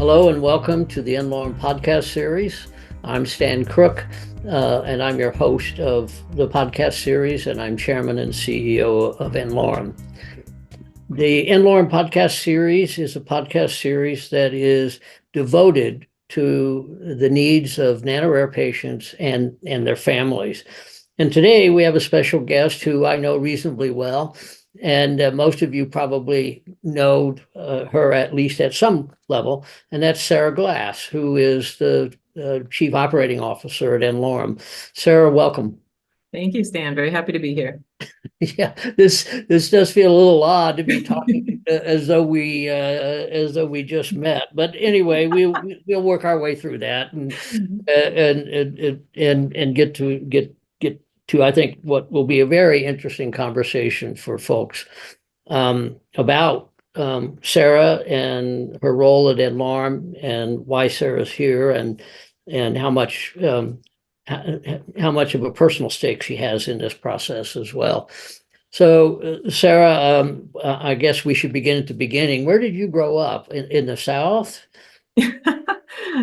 Hello and welcome to the n-Lorem podcast series. I'm Stan Crook, and I'm your host of the podcast series, and I'm chairman and CEO of n-Lorem. The n-Lorem podcast series is a podcast series that is devoted to the needs of nano-rare patients and their families. And today we have a special guest who I know reasonably well, and most of you probably know her at least at some level, and that's Sarah Glass, who is the Chief Operating Officer at n-Lorem. Sarah, welcome. Thank you, Stan. Very happy to be here. Yeah, this does feel a little odd to be talking as though we just met. But anyway, we'll work our way through that and get to I think what will be a very interesting conversation for folks about Sarah and her role at n-Lorem and why Sarah's here and how much of a personal stake she has in this process as well. So, Sarah, I guess we should begin at the beginning. Where did you grow up? In the South?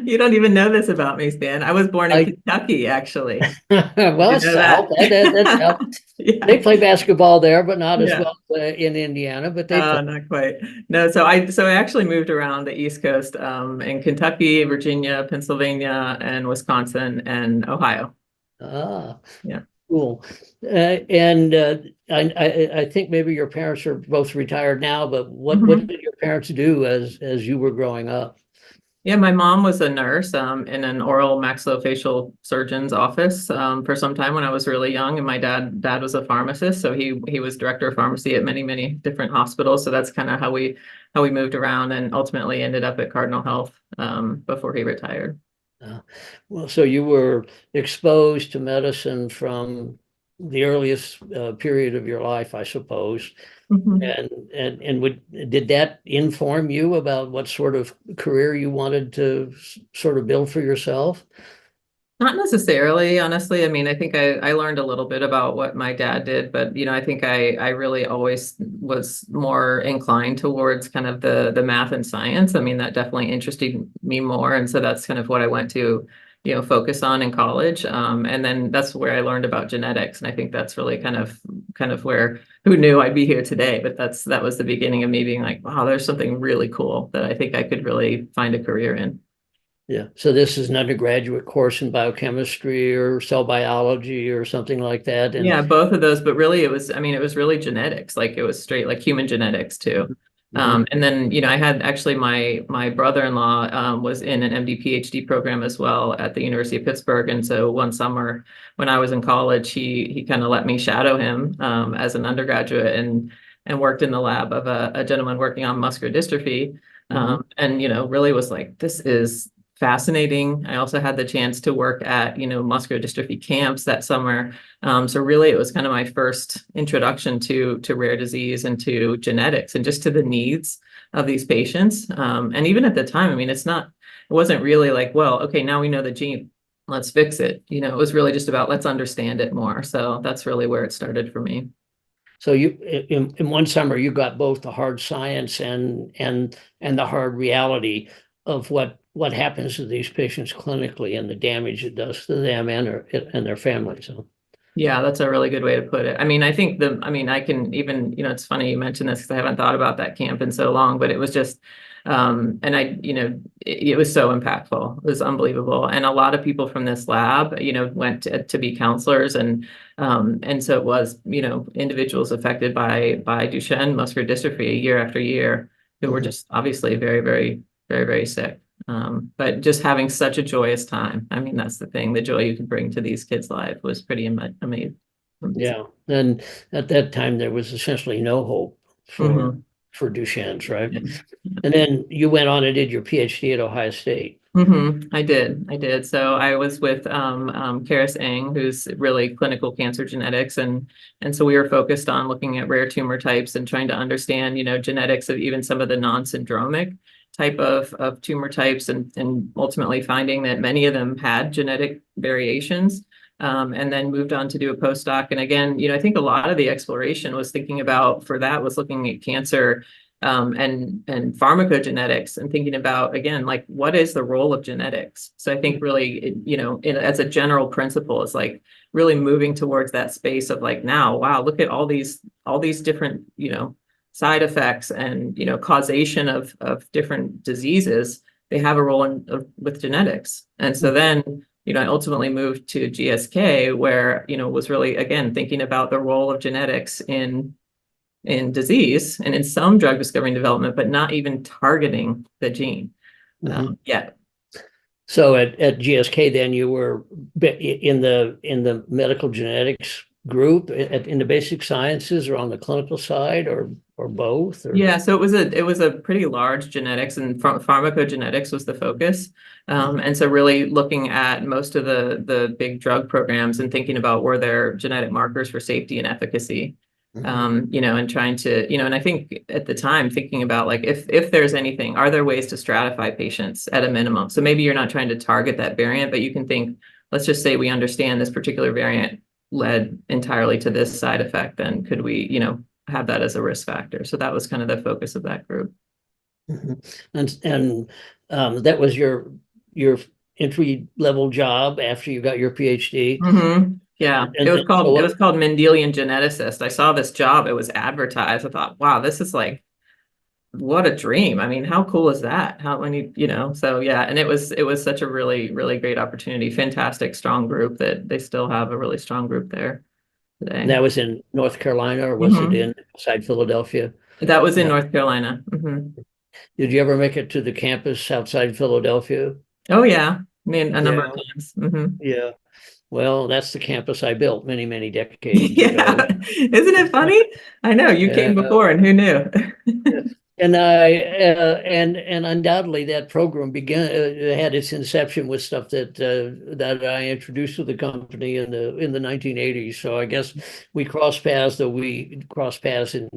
You don't even know this about me, Stan. I was born in Kentucky, actually. Well, You it's know South. that? That's South. Yeah. They play basketball there, but not as Yeah. well in Indiana. But they play. Not quite. No, so I actually moved around the East Coast, in Kentucky, Virginia, Pennsylvania, and Wisconsin and Ohio. Ah, Yeah. cool. And I think maybe your parents are both retired now, but what did your parents do as you were growing up? Yeah, my mom was a nurse in an oral maxillofacial surgeon's office for some time when I was really young, and my dad was a pharmacist, so he was director of pharmacy at many different hospitals. So that's kind of how we moved around and ultimately ended up at Cardinal Health before he retired. Well, so you were exposed to medicine from the earliest period of your life, I suppose. Did that inform you about what sort of career you wanted to sort of build for yourself? Not necessarily, honestly. I mean, I think I learned a little bit about what my dad did, but I think I really always was more inclined towards kind of the math and science. I mean, that definitely interested me more. And so that's kind of what I went to, focus on in college. And then that's where I learned about genetics. And I think that's really kind of where, who knew I'd be here today, but that was the beginning of me being like, wow, there's something really cool that I think I could really find a career in. Yeah. So this is an undergraduate course in biochemistry or cell biology or something like that. And yeah, both of those, but really it was really genetics. Like it was straight like human genetics too. And then, I had actually my brother-in-law was in an MD PhD program as well at the University of Pittsburgh. And so one summer when I was in college, he kind of let me shadow him as an undergraduate and worked in the lab of a gentleman working on muscular dystrophy. And really was like, this is fascinating. I also had the chance to work at, muscular dystrophy camps that summer. So really it was kind of my first introduction to rare disease and to genetics and just to the needs of these patients. And even at the time, I mean, it wasn't really like, well, okay, now we know the gene, let's fix it. It was really just about, let's understand it more. So that's really where it started for me. So you in one summer you got both the hard science and the hard reality of what happens to these patients clinically and the damage it does to them and their families. So. Yeah, that's a really good way to put it. I mean, I think I can even, it's funny you mentioned this because I haven't thought about that camp in so long, but it was just, and it was so impactful. It was unbelievable. And a lot of people from this lab, went to be counselors and so it was, individuals affected by Duchenne muscular dystrophy year after year who were just obviously very sick. But just having such a joyous time. I mean, that's the thing. The joy you could bring to these kids' life was pretty amazing. Yeah. And at that time there was essentially no hope for Duchenne's, right? Yeah. And then you went on and did your PhD at Ohio State. I did. So I was with Karis Eng, who's really clinical cancer genetics, and so we were focused on looking at rare tumor types and trying to understand, genetics of even some of the non-syndromic type of tumor types, and ultimately finding that many of them had genetic variations. And then moved on to do a postdoc. And again, I think a lot of the exploration was thinking about for that was looking at cancer and pharmacogenetics, and thinking about, again, like, what is the role of genetics? So I think really, as a general principle, it's like really moving towards that space of like, now, wow, look at all these different, side effects and, causation of different diseases. They have a role with genetics. And so then, I ultimately moved to GSK, where, was really, again, thinking about the role of genetics in disease and in some drug discovery and development, but not even targeting the gene yet. So at GSK, then you were in the medical genetics group in the basic sciences, or on the clinical side, or both? Or? Yeah, so it was a pretty large genetics, and pharmacogenetics was the focus. And so really looking at most of the big drug programs and thinking about, were there genetic markers for safety and efficacy? And trying to, and I think at the time thinking about, like, if there's anything, are there ways to stratify patients at a minimum? So maybe you're not trying to target that variant, but you can think, let's just say we understand this particular variant led entirely to this side effect, then could we, have that as a risk factor? So that was kind of the focus of that group. And that was your entry level job after you got your PhD. Yeah, And it was called so it was called Mendelian geneticist. I saw this job, it was advertised. I thought, wow, this is like, what a dream. I mean, how cool is that? How many, so yeah, and it was such a really, really great opportunity. Fantastic, strong group that they still have a really strong group there today. that was in North Carolina, or was it inside Philadelphia? That was in North Carolina. Did you ever make it to the campus outside Philadelphia? Oh yeah, I mean, a number of times. Yeah. Well, that's the campus I built many, many decades ago. Yeah, isn't it funny? I know you came before, and who knew? And and undoubtedly that program began had its inception with stuff that I introduced to the company in the 1980s. So I guess we crossed paths, though we crossed paths in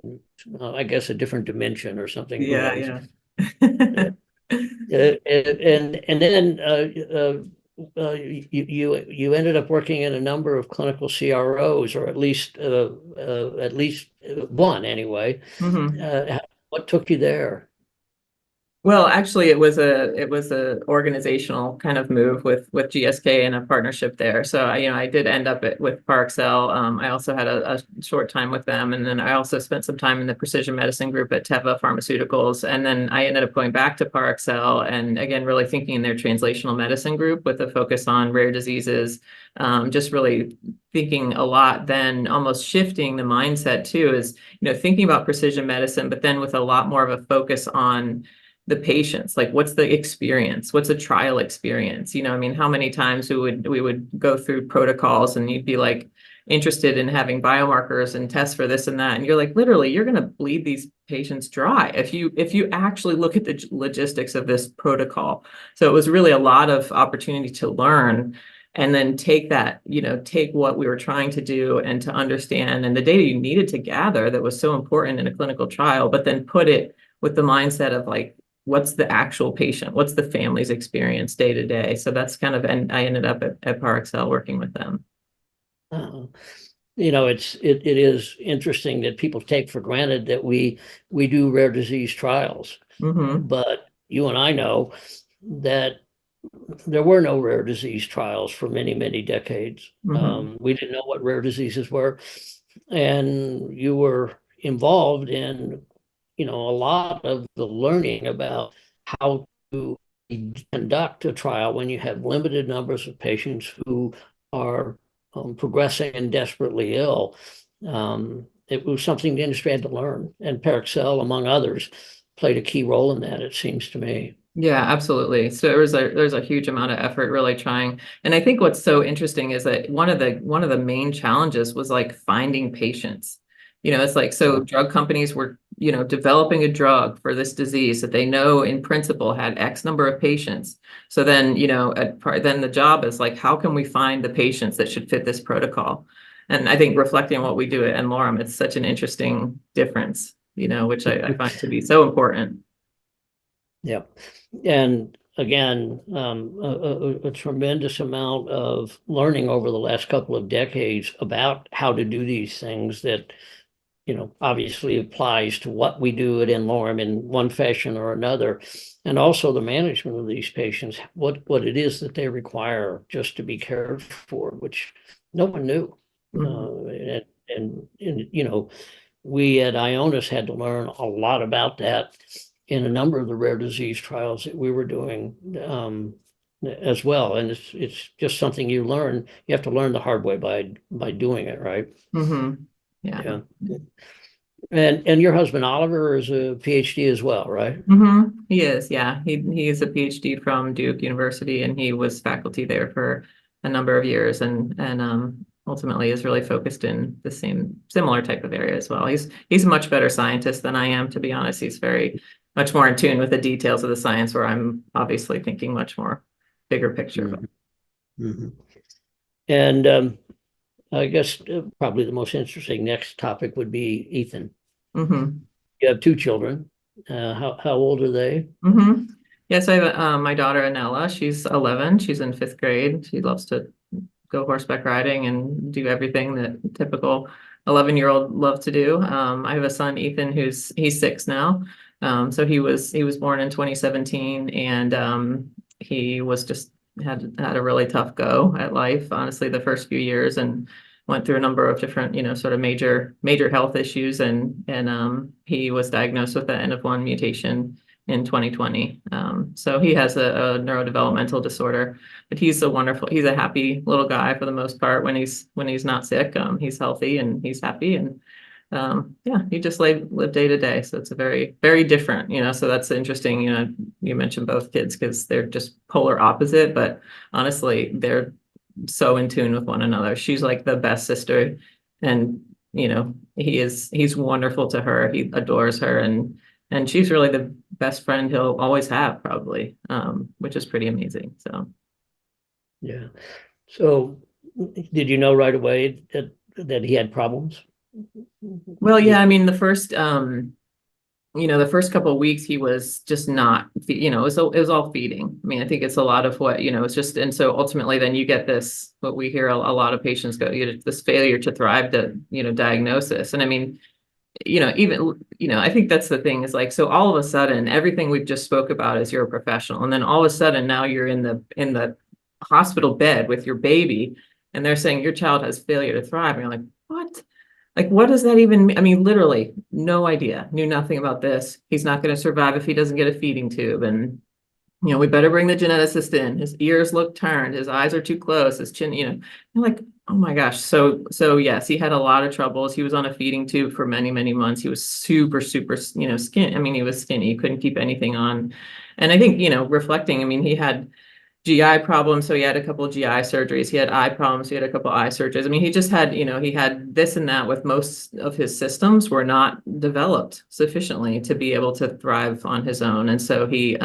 I guess a different dimension or something. Who knows? Yeah. And then you ended up working in a number of clinical CROs, or at least one anyway. What took you there? Well, actually, it was a organizational kind of move with GSK and a partnership there. So I did end up with Parexel. I also had a short time with them, and then I also spent some time in the precision medicine group at Teva Pharmaceuticals. And then I ended up going back to Parexel, and again, really thinking in their translational medicine group with a focus on rare diseases. Just really thinking a lot, then almost shifting the mindset too, is thinking about precision medicine, but then with a lot more of a focus on the patients. Like, what's the experience? What's a trial experience? I mean, how many times we would go through protocols, and you'd be like interested in having biomarkers and tests for this and that, and you're like, literally, you're going to bleed these patients dry if you actually look at the logistics of this protocol. So it was really a lot of opportunity to learn, and then take what we were trying to do and to understand, and the data you needed to gather that was so important in a clinical trial, but then put it with the mindset of like, what's the actual patient? What's the family's experience day to day? So that's kind of, and I ended up at Parexel working with them. It is interesting that people take for granted that we do rare disease trials, but you and I know that there were no rare disease trials for many, many decades. We didn't know what rare diseases were, and you were involved in a lot of the learning about how to conduct a trial when you have limited numbers of patients who are progressing and desperately ill. It was something the industry had to learn, and Parexel, among others, played a key role in that, it seems to me. Yeah, absolutely. So there's a huge amount of effort really trying. And I think what's so interesting is that one of the main challenges was like finding patients. It's like, so drug companies were, developing a drug for this disease that they know in principle had X number of patients. So then, then the job is like, how can we find the patients that should fit this protocol? And I think reflecting on what we do at n-Lorem, it's such an interesting difference, which I find to be so important. Yeah. And again, a tremendous amount of learning over the last couple of decades about how to do these things that obviously applies to what we do at n-Lorem in one fashion or another, and also the management of these patients, what it is that they require just to be cared for, which no one knew. And we at Ionis had to learn a lot about that in a number of the rare disease trials that we were doing as well. And it's just something you learn. You have to learn the hard way by doing it, right? Yeah. And your husband Oliver is a PhD as well, right? He is, yeah. He is a PhD from Duke University, and he was faculty there for a number of years, and ultimately is really focused in the similar type of area as well. He's a much better scientist than I am, to be honest. He's very much more in tune with the details of the science, where I'm obviously thinking much more bigger picture. And I guess probably the most interesting next topic would be Ethan. You have two children. How old are they? Yeah, so I have my daughter Anella. She's 11. She's in 5th grade. She loves to go horseback riding and do everything that typical 11-year-old love to do. I have a son, Ethan, he's 6 now. So he was born in 2017, and he was just had a really tough go at life, honestly, the first few years, and went through a number of different, sort of major health issues, and he was diagnosed with the N-of-1 mutation in 2020. So he has a neurodevelopmental disorder, but he's a happy little guy for the most part when he's not sick. He's healthy and he's happy, and yeah, he just live day to day. So it's a very, very different, so that's interesting. You mentioned both kids because they're just polar opposite, but honestly, they're so in tune with one another. She's like the best sister, and he's wonderful to her. He adores her, and she's really the best friend he'll always have, probably, which is pretty amazing. So yeah. So did you know right away that he had problems? Well, yeah, I mean, the first couple of weeks he was just not, it was all feeding. I mean, I think it's a lot of what, it's just, and so ultimately then you get this, what we hear a lot of patients go, this failure to thrive diagnosis. And I mean, even, I think that's the thing is like, so all of a sudden, everything we've just spoke about is you're a professional. And then all of a sudden now you're in the hospital bed with your baby, and they're saying your child has failure to thrive. And you're like, what? Like, what does that even mean? I mean, literally, no idea, knew nothing about this. He's not going to survive if he doesn't get a feeding tube. And, we better bring the geneticist in. His ears look turned. His eyes are too close. His chin, you're like, oh my gosh. So yes, he had a lot of troubles. He was on a feeding tube for many, many months. He was super, super, skinny. I mean, he was skinny. He couldn't keep anything on. And I think, reflecting, I mean, he had GI problems, so he had a couple of GI surgeries. He had eye problems, he had a couple of eye surgeries. I mean, he just had, he had this and that, with most of his systems were not developed sufficiently to be able to thrive on his own. And so he,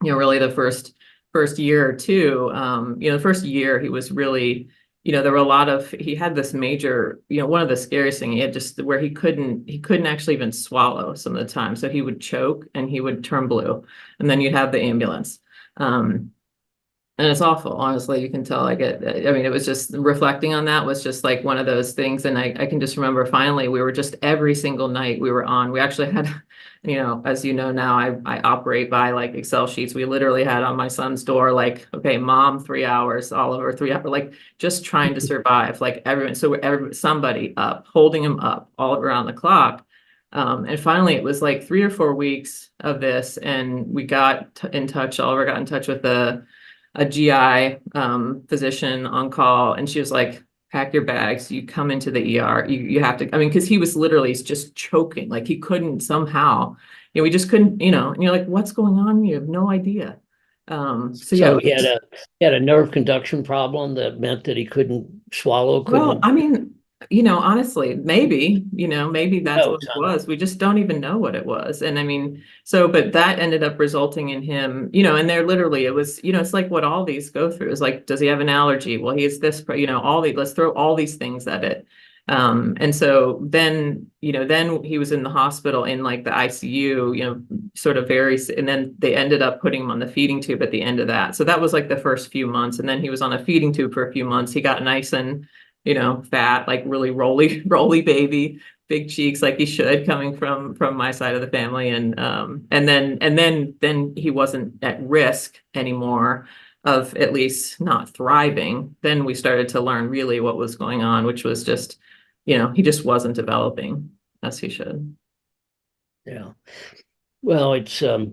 really the first year or two, the first year he was really, there were he had this major, one of the scariest things, he had just where he couldn't actually even swallow some of the time. So he would choke and he would turn blue, and then you'd have the ambulance. And it's awful, honestly. You can tell I mean, it was just reflecting on that was just like one of those things. And I can just remember finally we were just every single night we actually had, as you know now, I operate by like Excel sheets. We literally had on my son's door, like, okay, mom, 3 hours, Oliver, 3 hours, like just trying to survive, like everyone. So somebody up, holding him up all around the clock. And finally, it was like 3 or 4 weeks of this, and we got in touch. Oliver got in touch with a GI physician on call, and she was like, "Pack your bags. You come into the ER. You have to." I mean, because he was literally just choking, like he couldn't somehow. We just couldn't. And you're like, "What's going on?" You have no idea. So yeah, he had a nerve conduction problem that meant that he couldn't swallow. Well, I mean, honestly, maybe that's what it was. We just don't even know what it was. And I mean, but that ended up resulting in him, and there literally, it was, it's like what all these go through is like, does he have an allergy? Well, he has this, let's throw all these things at it. And so then he was in the hospital in like the ICU, sort of and then they ended up putting him on the feeding tube at the end of that. So that was like the first few months. And then he was on a feeding tube for a few months. He got nice and, fat, like really roly baby, big cheeks like he should, coming from my side of the family. And then he wasn't at risk anymore of at least not thriving. Then we started to learn really what was going on, which was just, he just wasn't developing as he should. Yeah. Well, it's a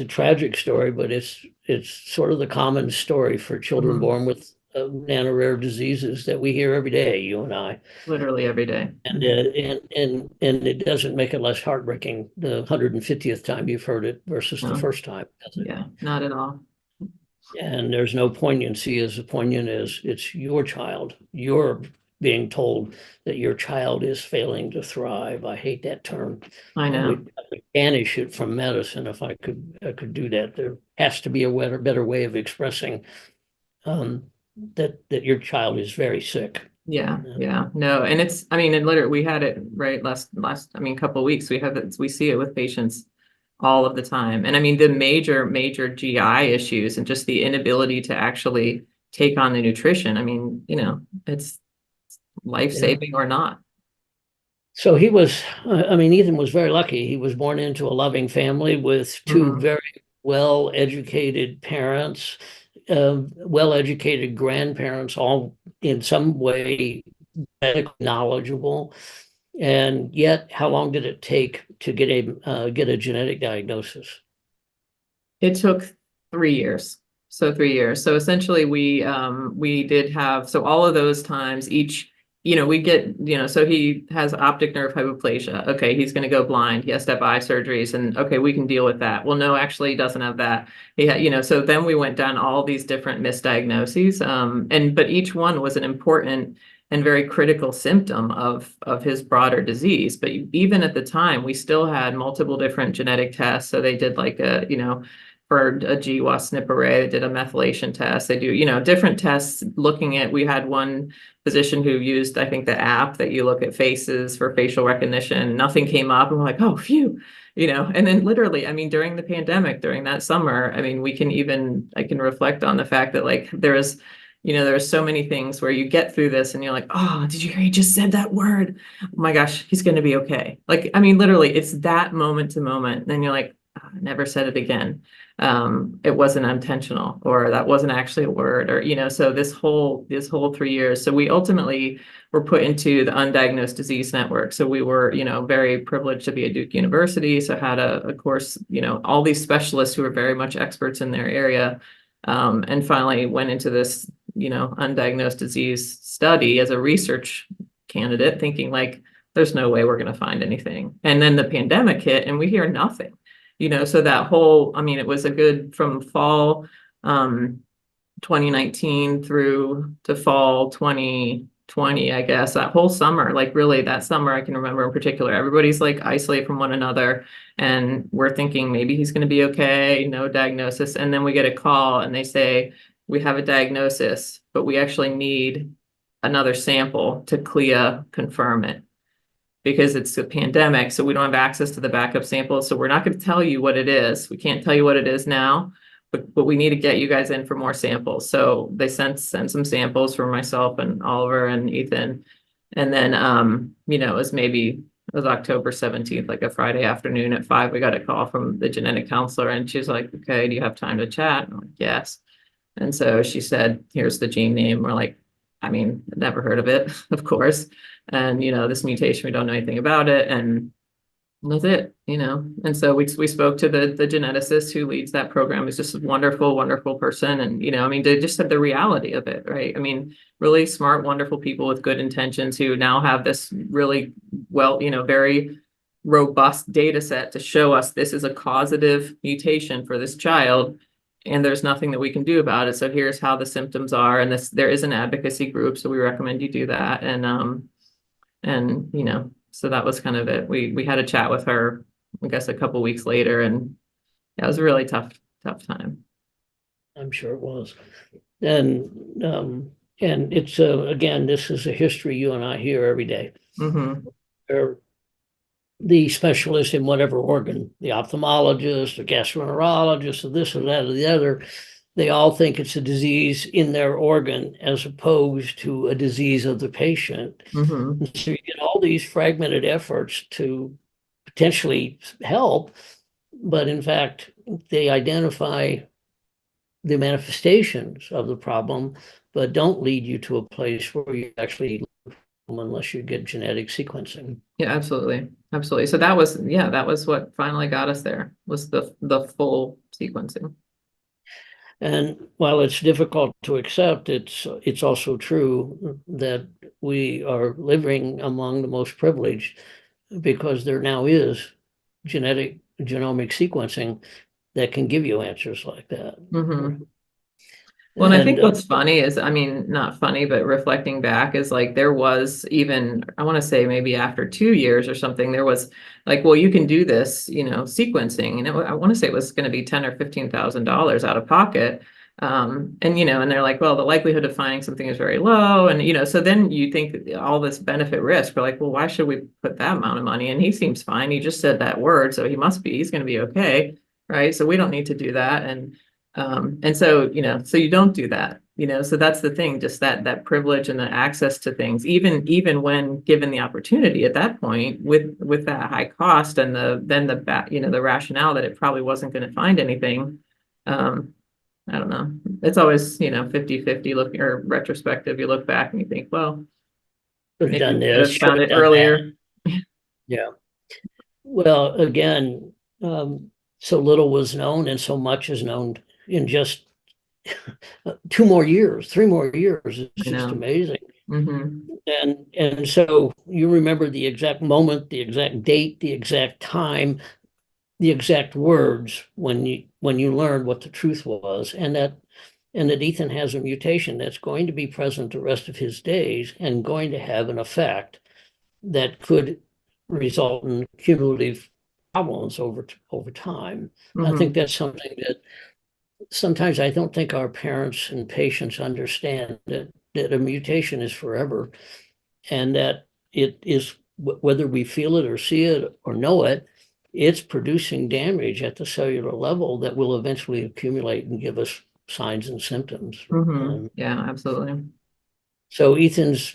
tragic story, but it's sort of the common story for children Mhm. born with nano-rare diseases that we hear every day, you and I. Literally every day. And it doesn't make it less heartbreaking the 150th time you've heard it versus the No. first time, does it? Yeah, not at all. And there's no poignancy as poignant as it's your child. You're being told that your child is failing to thrive. I hate that term. I I know. would banish it from medicine if I could do that. There has to be a better way of expressing that your child is very sick. Yeah, yeah, no, and it's, I mean, and literally, we had it right last, I mean, couple of weeks. We have it, we see it with patients all of the time, and I mean, the major GI issues and just the inability to actually take on the nutrition. I mean, it's Yeah. life-saving or not. So he was, I mean, Ethan was very lucky. He was born into a loving family with two Mhm. very well-educated parents, well-educated grandparents, all in some way medically knowledgeable. And yet, how long did it take to get a genetic diagnosis? It took 3 years. So 3 years. So essentially we did have, so all of those times, each, we get, so he has optic nerve hypoplasia. Okay, he's going to go blind. He has to have eye surgeries, and okay, we can deal with that. Well, no, actually he doesn't have that. He had, so then we went down all these different misdiagnoses. But each one was an important and very critical symptom of his broader disease. But even at the time, we still had multiple different genetic tests. So they did like for a GWAS SNP array, they did a methylation test. They do, different tests looking at, we had one physician who used, I think, the app that you look at faces for facial recognition. Nothing came up, and we're like, oh, phew, and then literally, I mean, during the pandemic, during that summer, I mean, I can reflect on the fact that like there are so many things where you get through this and you're like, oh, did you hear he just said that word? Oh my gosh, he's going to be okay. Like, I mean, literally, it's that moment to moment. And then you're like, oh, I never said it again. It wasn't intentional, or that wasn't actually a word, or so this whole 3 years. So we ultimately were put into the undiagnosed disease network. So we were very privileged to be at Duke University, so had a course, all these specialists who were very much experts in their area, and finally went into this undiagnosed disease study as a research candidate, thinking like there's no way we're going to find anything. And then the pandemic hit and we hear nothing. So that whole, I mean, it was a good from fall 2019 through to fall 2020, I guess, that whole summer, like really that summer, I can remember in particular, everybody's like isolated from one another, and we're thinking maybe he's going to be okay, no diagnosis. And then we get a call and they say, we have a diagnosis, but we actually need another sample to CLIA confirm it, because it's a pandemic, so we don't have access to the backup samples. So we're not going to tell you what it is. We can't tell you what it is now, but we need to get you guys in for more samples. So they sent some samples for myself and Oliver and Ethan. And then, it was October 17th, like a Friday afternoon at 5, we got a call from the genetic counselor, and she's like, okay, do you have time to chat? And I'm like, yes. And so she said, here's the gene name. We're like, I mean, never heard of it, of course. And, this mutation, we don't know anything about it. And that's it, And so we spoke to the geneticist who leads that program. He's just a wonderful, wonderful person. And, I mean, they just said the reality of it, right? I mean, really smart, wonderful people with good intentions who now have this really very robust data set to show us this is a causative mutation for this child, and there's nothing that we can do about it. So here's how the symptoms are. And there is an advocacy group, so we recommend you do that. And so that was kind of it. We had a chat with her, I guess, a couple weeks later, and it was a really tough time. I'm sure it was. And it's again, this is a history you and I hear every day. Mm-hmm. The specialist in whatever organ, the ophthalmologist, the gastroenterologist, or this or that or the other, they all think it's a disease in their organ as opposed to a disease of the patient. Mm-hmm. And so you get all these fragmented efforts to potentially help, but in fact, they identify the manifestations of the problem, but don't lead you to a place where you actually, unless you get genetic sequencing. Yeah, absolutely. Absolutely. So that was, yeah, that was what finally got us there, was the full sequencing. And while it's difficult to accept, it's also true that we are living among the most privileged because there now is genomic sequencing that can give you answers like that. Mm-hmm. Well, and I And think what's funny is, I mean, not funny, but reflecting back is like there was even, I want to say maybe after 2 years or something, there was like, well, you can do this, sequencing. And I want to say it was going to be 10 or $15,000 out of pocket. And they're like, well, the likelihood of finding something is very low. And so then you think that all this benefit risk, we're like, well, why should we put that amount of money? And he seems fine. He just said that word, so he's going to be okay. Right. So we don't need to do that. And so you don't do that. So that's the thing, just that privilege and the access to things, even when given the opportunity at that point with that high cost and the rationale that it probably wasn't going to find anything. I don't know. It's always, 50-50 look or retrospective. You look back and you think, well, should have maybe done we could this, have should found have it done that. earlier. Yeah. Well, again, so little was known and so much is known in just 2 more years, 3 more years. It's I just know. amazing. Hmm. And so you remember the exact moment, the exact date, the exact time, the exact words when you learned what the truth was, and that Ethan has a mutation that's going to be present the rest of his days and going to have an effect that could result in cumulative problems over time. I think Hmm. that's something that sometimes I don't think our parents and patients understand, that a mutation is forever, and that it is, whether we feel it or see it or know it, it's producing damage at the cellular level that will eventually accumulate and give us signs and symptoms. Hmm. Yeah, absolutely. So Ethan's,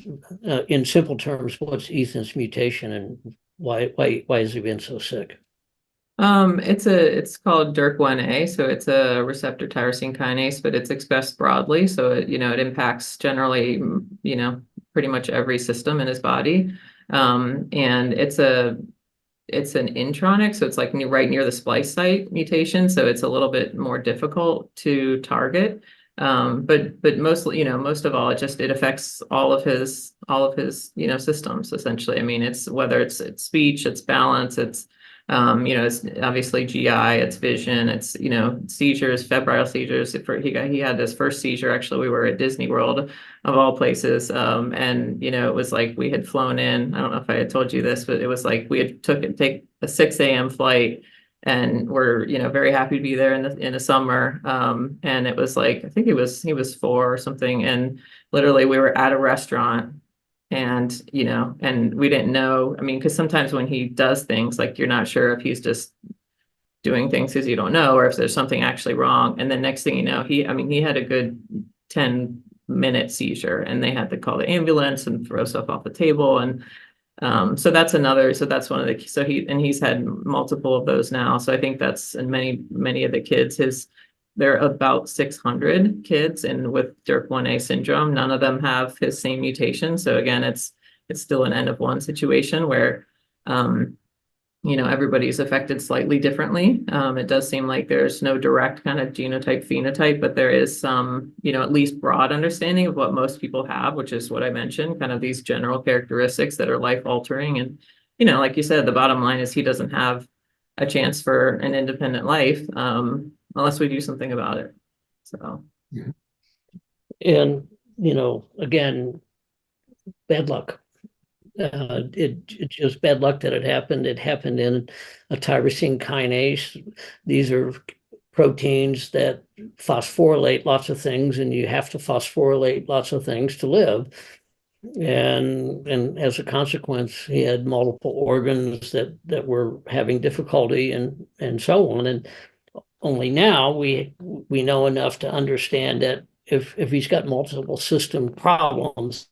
in simple terms, what's Ethan's mutation and why has he been so sick? It's called DYRK1A, so it's a receptor tyrosine kinase, but it's expressed broadly. So it impacts generally, pretty much every system in his body. And it's an intronic, so it's like right near the splice site mutation. So it's a little bit more difficult to target. But mostly, most of all, it affects all of his systems essentially. I mean, it's whether it's speech, it's balance, it's obviously GI, it's vision, it's seizures, febrile seizures. He had his first seizure. Actually, we were at Disney World of all places. And it was like we had flown in. I don't know if I had told you this, but it was like we had take a 6 a.m. flight, and we're very happy to be there in the summer. And it was like I think he was 4 or something, and literally we were at a restaurant. And we didn't know. I mean, because sometimes when he does things, like you're not sure if he's just doing things because you don't know, or if there's something actually wrong. And then next thing you know, he had a good 10-minute seizure, and they had to call the ambulance and throw stuff off the table. And so that's one of the, he's had multiple of those now. So I think that's, and many of the kids, there are about 600 kids and with DYRK1A syndrome, none of them have his same mutation. So again, it's still an N of 1 situation where, everybody's affected slightly differently. It does seem like there's no direct kind of genotype phenotype, but there is some, at least broad understanding of what most people have, which is what I mentioned, kind of these general characteristics that are life altering. And, like you said, the bottom line is he doesn't have a chance for an independent life, unless we do something about it. So. And again, bad luck. It's just bad luck that it happened. It happened in a tyrosine kinase. These are proteins that phosphorylate lots of things, and you have to phosphorylate lots of things to live. And as a consequence, he had multiple organs that were having difficulty and so on. And only now we know enough to understand that if he's got multiple system problems,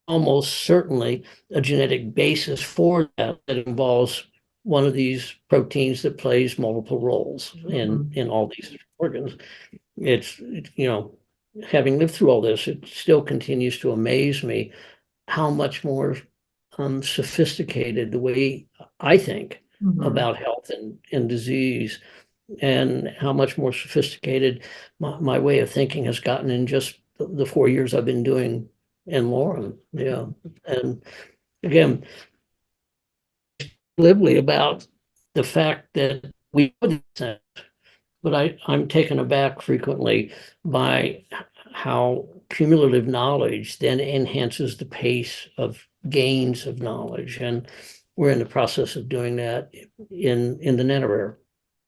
almost certainly a genetic basis for that involves one of these proteins that plays multiple roles in all these organs. It's, having lived through all this, it still continues to amaze me how much more sophisticated the way I think about health and disease, and how much more sophisticated my way of thinking has gotten in just the 4 years I've been doing n-Lorem. Yeah. And again, glibly about the fact that we know these things, but I'm taken aback frequently by how cumulative knowledge then enhances the pace of gains of knowledge. And we're in the process of doing that in the nano-rare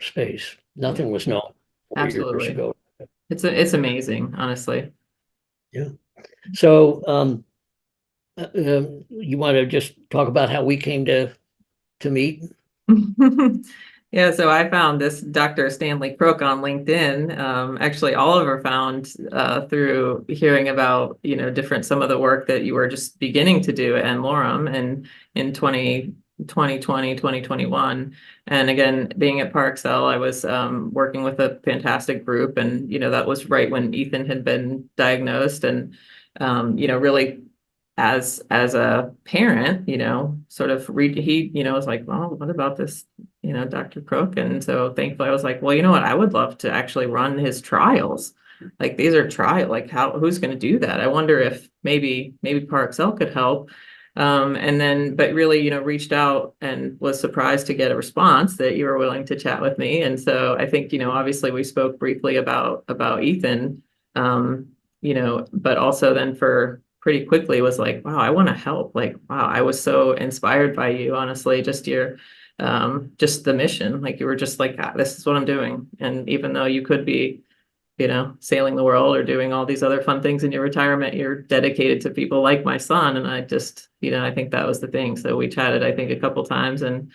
space. Nothing was known 4 years Absolutely. ago. It's amazing, honestly. Yeah. So you want to just talk about how we came to meet? Yeah, so I found this Dr. Stanley Crook on LinkedIn. Actually, Oliver found through hearing about, some of the work that you were just beginning to do at n-Lorem and in 2021. And again, being at Parexel, I was working with a fantastic group, and that was right when Ethan had been diagnosed, and really as a parent, sort of he, was like, well, what about this, Dr. Crook? And so thankfully I was like, well, you know what? I would love to actually run his trials. Like, these are like, who's going to do that? I wonder if maybe Parexel could help. And then, but really, reached out and was surprised to get a response that you were willing to chat with me. And so I think, obviously we spoke briefly about Ethan, but also then for pretty quickly was like, wow, I want to help. Like, wow, I was so inspired by you, honestly, just just the mission. Like, you were just like, this is what I'm doing. And even though you could be, sailing the world or doing all these other fun things in your retirement, you're dedicated to people like my son. And I just, I think that was the thing. So we chatted, I think, a couple times, and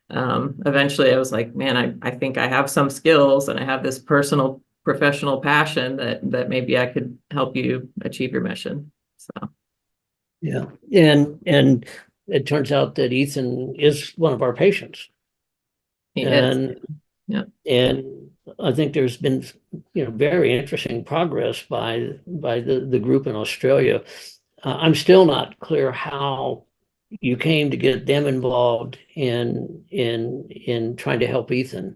eventually I was like, man, I think I have some skills and I have this personal professional passion that maybe I could help you achieve your mission. So Yeah. And it turns out that Ethan is one of our patients. he is. And Yeah. and I think there's been, very interesting progress by the group in Australia. I'm still not clear how you came to get them involved in trying to help Ethan.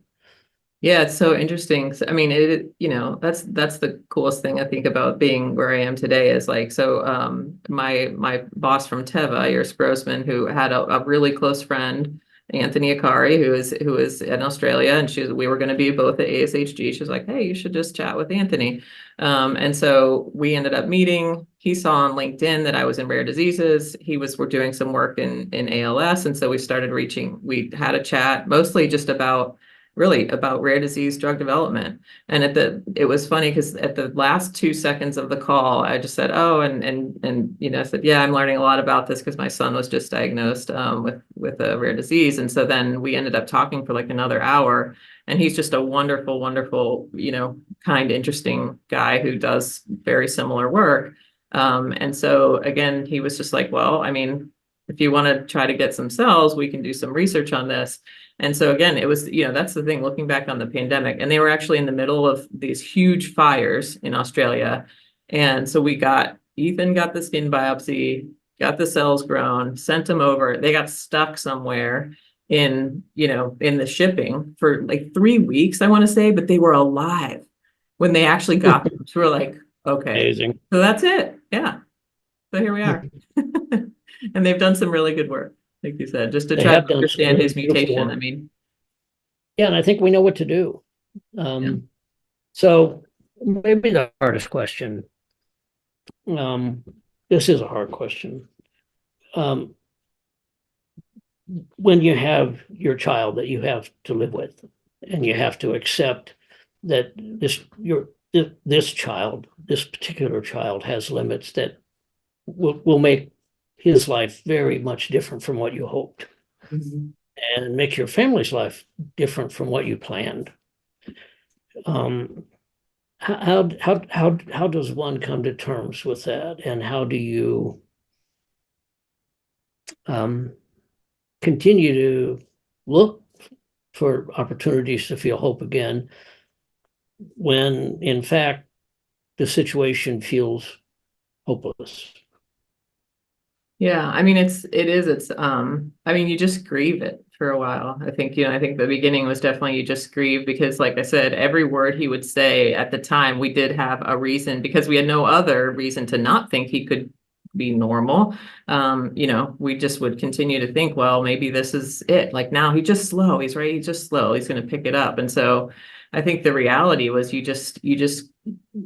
Yeah, it's so interesting. So, I mean, that's the coolest thing I think about being where I am today is like, so my boss from Teva, Iris Grossman, who had a really close friend, Anthony Akari, who is in Australia, and we were going to be both at ASHG. She was like, hey, you should just chat with Anthony. And so we ended up meeting. He saw on LinkedIn that I was in rare diseases. We're doing some work in ALS. And so we had a chat mostly just about rare disease drug development. And it was funny because at the last 2 seconds of the call, I just said, oh, and I said, yeah, I'm learning a lot about this because my son was just diagnosed with a rare disease. And so then we ended up talking for like another hour, and he's just a wonderful, wonderful, kind, interesting guy who does very similar work. And so again, he was just like, well, I mean, if you want to try to get some cells, we can do some research on this. And so again, it was, that's the thing, looking back on the pandemic, and they were actually in the middle of these huge fires in Australia. And so Ethan got the skin biopsy, got the cells grown, sent them over. They got stuck somewhere in the shipping for like 3 weeks, I want to say, but they were alive when they actually got them. So we're like, okay, Amazing. so that's it. Yeah. So here we are. And they've done some really good work, like you said, just to They try to have done some understand really his beautiful mutation. work. I mean, Yeah, and I think we know what to do. yeah. So maybe the hardest question. This is a hard question. Um, when you have your child that you have to live with, and you have to accept that this particular child has limits that will make his life very much different from what you hoped, and make your family's life different from what you planned. um, how does one come to terms with that, and how do you um, continue to look for opportunities to feel hope again when, in fact, the situation feels hopeless? Yeah, I mean I mean you just grieve it for a while. I think, I think the beginning was definitely you just grieve because like I said, every word he would say at the time, we did have a reason because we had no other reason to not think he could be normal. We just would continue to think, well, maybe this is it. Like now he's just slow. He's right, he's just slow. He's going to pick it up. And so I think the reality was you just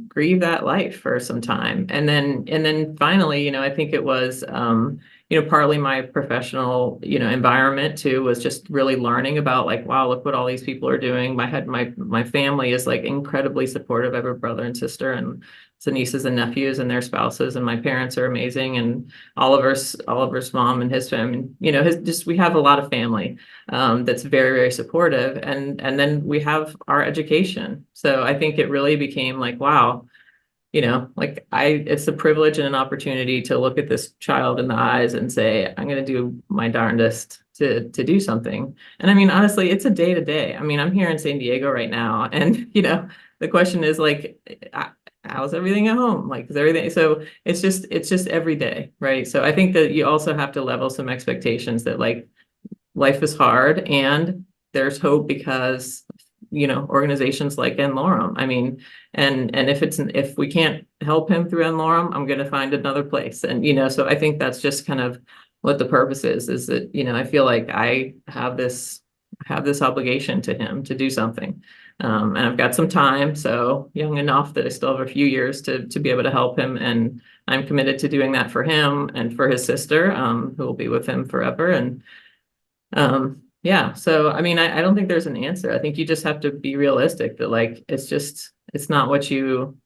grieve that life for some time. And then finally, I think it was partly my professional, environment too, was just really learning about like, wow, look what all these people are doing. My family is like incredibly supportive. I have a brother and sister and some nieces and nephews and their spouses, and my parents are amazing. And Oliver's mom and his family, we have a lot of family that's very, very supportive. And then we have our education. So I think it really became like, wow, like it's a privilege and an opportunity to look at this child in the eyes and say, I'm going to do my darndest to do something. And I mean, honestly, it's a day to day. I mean, I'm here in San Diego right now, and the question is like, how's everything at home? Like, is everything? So it's just every day, right? So I think that you also have to level some expectations that like life is hard and there's hope because organizations like n-Lorem. I mean, and if we can't help him through n-Lorem, I'm going to find another place. And so I think that's just kind of what the purpose is that I feel like I have this obligation to him to do something. And I've got some time, so young enough that I still have a few years to be able to help him. And I'm committed to doing that for him and for his sister, who will be with him forever. And yeah, so I mean, I don't think there's an answer. I think you just have to be realistic that like it's not what you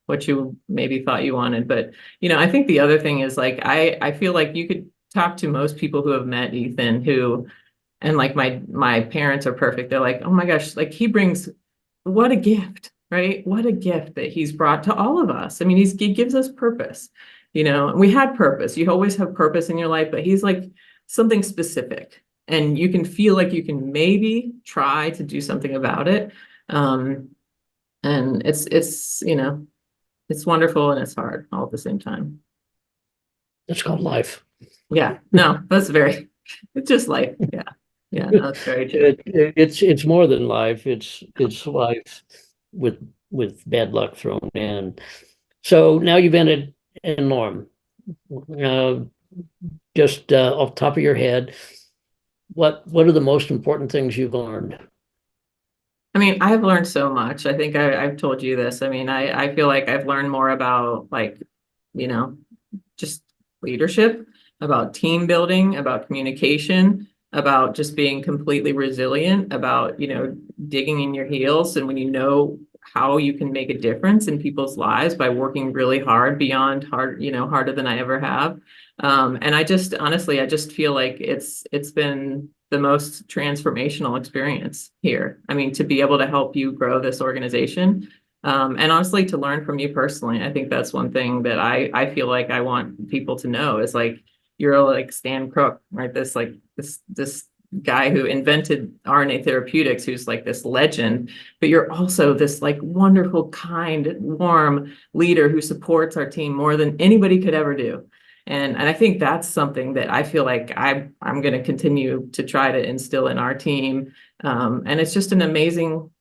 maybe thought you wanted. But I think the other thing is like I feel like you could talk to most people who have met Ethan who and like my parents are perfect. They're like, oh my gosh, like he brings what a gift, right? What a gift that he's brought to all of us. I mean, he gives us purpose. We had purpose. You always have purpose in your life, but he's like something specific and you can feel like you can maybe try to do something about it. And it's wonderful and it's hard all at the same time. It's called life. Yeah, no, it's just life. Yeah. Yeah, no, that's very true. It's more than life. It's life with bad luck thrown in. So now you've ended n-Lorem. Uh, just off the top of your head, what are the most important things you've learned? I mean, I've learned so much. I think I've told you this. I mean, I feel like I've learned more about like, you know, just leadership, about team building, about communication, about just being completely resilient, about, digging in your heels. And when you know how you can make a difference in people's lives by working really hard beyond hard, harder than I ever have. And I just honestly, I just feel like it's been the most transformational experience here. I mean, to be able to help you grow this organization, and honestly, to learn from you personally, I think that's one thing that I feel like I want people to know is like you're like Stan Crook, right? This guy who invented RNA therapeutics, who's like this legend, but you're also this like wonderful, kind, warm leader who supports our team more than anybody could ever do. And I think that's something that I feel like I'm going to continue to try to instill in our team. And it's just an amazing,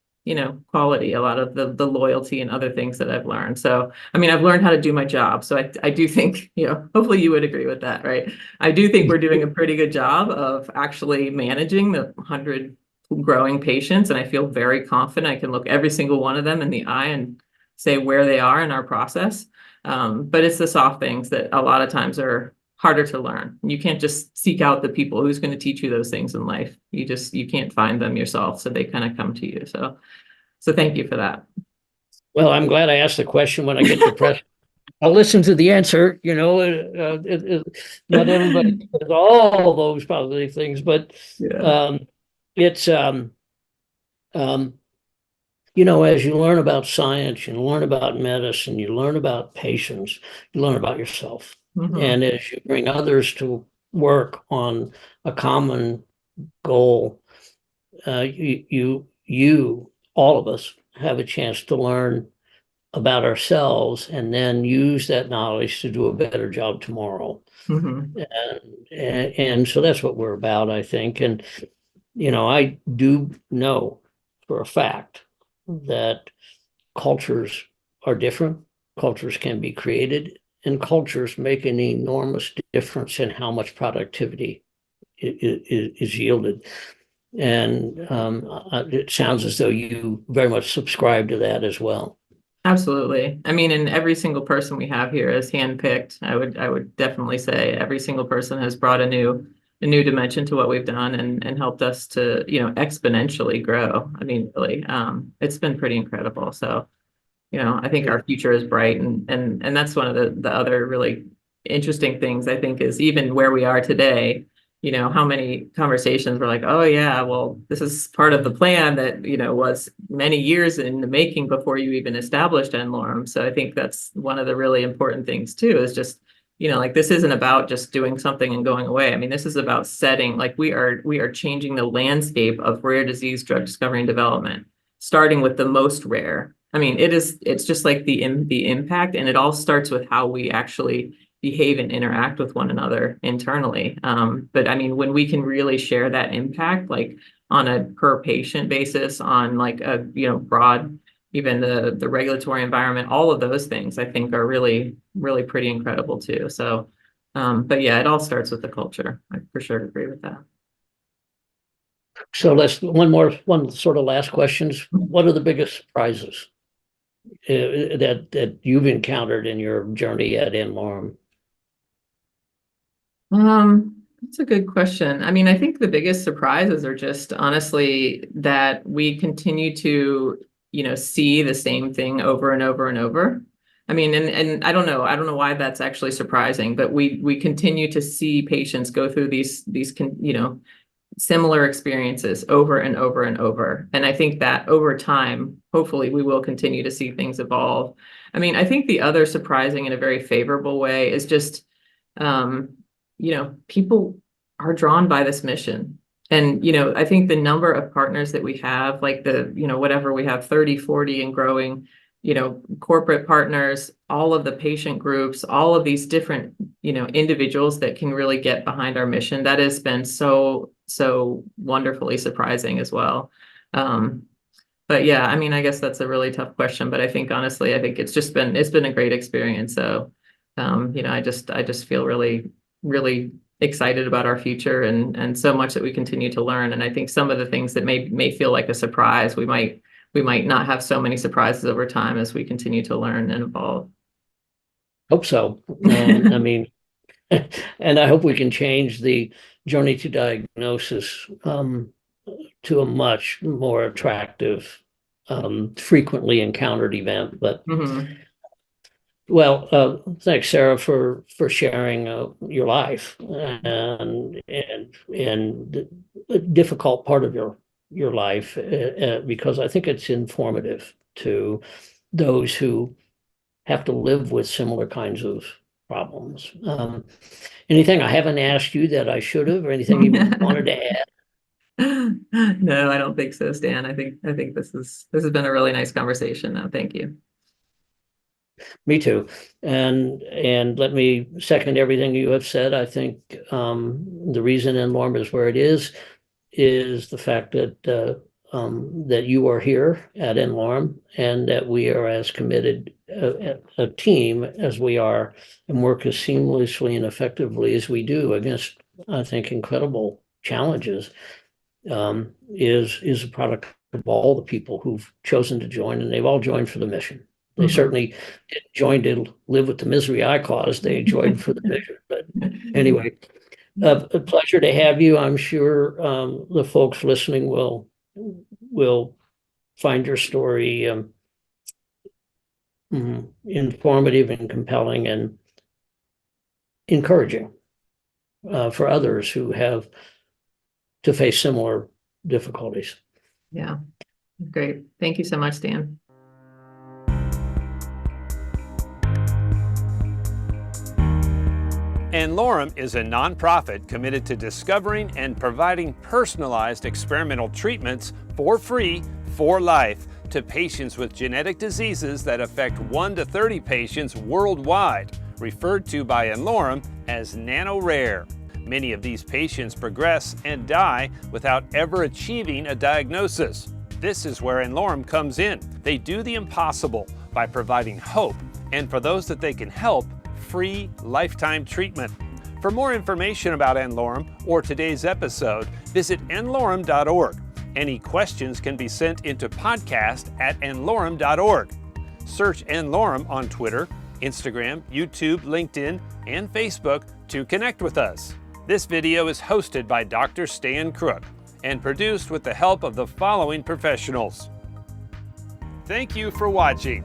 quality, a lot of the loyalty and other things that I've learned. So, I mean, I've learned how to do my job. So I do think, hopefully you would agree with that, right? I do think we're doing a pretty good job of actually managing the 100 growing patients. And I feel very confident I can look every single one of them in the eye and say where they are in our process. But it's the soft things that a lot of times are harder to learn. You can't just seek out the people who's going to teach you those things in life. You can't find them yourself. So they kind of come to you. So thank you for that. Well, I'm glad I asked the question. When I get depressed, I'll listen to the answer. Not everybody does all those positive things, but Yeah. it's um, as you learn about science, you learn about medicine, you learn about patients, you learn about yourself. Mhm. And as you bring others to work on a common goal, all of us have a chance to learn about ourselves and then use that knowledge to do a better job tomorrow. Mhm. And so that's what we're about, I think. And, I do know for a fact that cultures are different, cultures can be created, and cultures make an enormous difference in how much productivity is yielded. And it sounds as though you very much subscribe to that as well. Absolutely. I mean, and every single person we have here is handpicked. I would definitely say every single person has brought a new dimension to what we've done and helped us to, exponentially grow. I mean, really, it's been pretty incredible. So, I think our future is bright, and that's one of the other really interesting things I think is even where we are today. How many conversations were like, oh yeah, well, this is part of the plan that, was many years in the making before you even established n-Lorem. So I think that's one of the really important things too, is just, like this isn't about just doing something and going away. I mean, this is about setting, like we are changing the landscape of rare disease drug discovery and development, starting with the most rare. I mean, it's just like the impact, and it all starts with how we actually behave and interact with one another internally. But I mean, when we can really share that impact, like on a per patient basis, on like a, broad, even the regulatory environment, all of those things I think are really, really pretty incredible too. So, but yeah, it all starts with the culture. I for sure agree with that. So one sort of last questions. What are the biggest surprises that you've encountered in your journey at n-Lorem? That's a good question. I mean, I think the biggest surprises are just honestly that we continue to, see the same thing over and over and over. I mean, and I don't know why that's actually surprising, but we continue to see patients go through these similar experiences over and over and over. And I think that over time, hopefully we will continue to see things evolve. I mean, I think the other surprising in a very favorable way is just um, people are drawn by this mission. And, I think the number of partners that we have, like whatever we have, 30, 40 and growing, corporate partners, all of the patient groups, all of these different, individuals that can really get behind our mission, that has been so, so wonderfully surprising as well. But yeah, I mean, I guess that's a really tough question, but I think honestly, I think it's been a great experience. So, I just feel really, really excited about our future and so much that we continue to learn. And I think some of the things that may feel like a surprise, we might not have so many surprises over time as we continue to learn and evolve. Hope so. I mean, and I hope we can change the journey to diagnosis to a much more attractive, frequently encountered event. But Mhm. well, thanks, Sarah, for sharing your life and the difficult part of your life because I think it's informative to those who have to live with similar kinds of problems. Anything I haven't asked you that I should have, or anything you wanted to add? No, I don't think so, Stan. I think this has been a really nice conversation though. Thank you. Me too. And let me second everything you have said. I think the reason n-Lorem is where it is the fact that you are here at n-Lorem and that we are as committed a team as we are and work as seamlessly and effectively as we do against, I think, incredible challenges is a product of all the people who've chosen to join, and they've all joined for the mission. They Mhm. certainly didn't join to live with the misery I caused. They joined for the mission. But anyway, a pleasure to have you. I'm sure the folks listening will find your story informative and compelling and encouraging for others who have to face similar difficulties. Yeah. Great. Thank you so much, Dan. n-Lorem is a nonprofit committed to discovering and providing personalized experimental treatments for free, for life, to patients with genetic diseases that affect 1 to 30 patients worldwide, referred to by n-Lorem as nano-rare. Many of these patients progress and die without ever achieving a diagnosis. This is where n-Lorem comes in. They do the impossible by providing hope, and for those that they can help, free lifetime treatment. For more information about n-Lorem or today's episode, visit n-Lorem.org. Any questions can be sent into podcast@n-Lorem.org. Search n-Lorem on Twitter, Instagram, YouTube, LinkedIn, and Facebook to connect with us. This video is hosted by Dr. Stan Crook and produced with the help of the following professionals. Thank you for watching.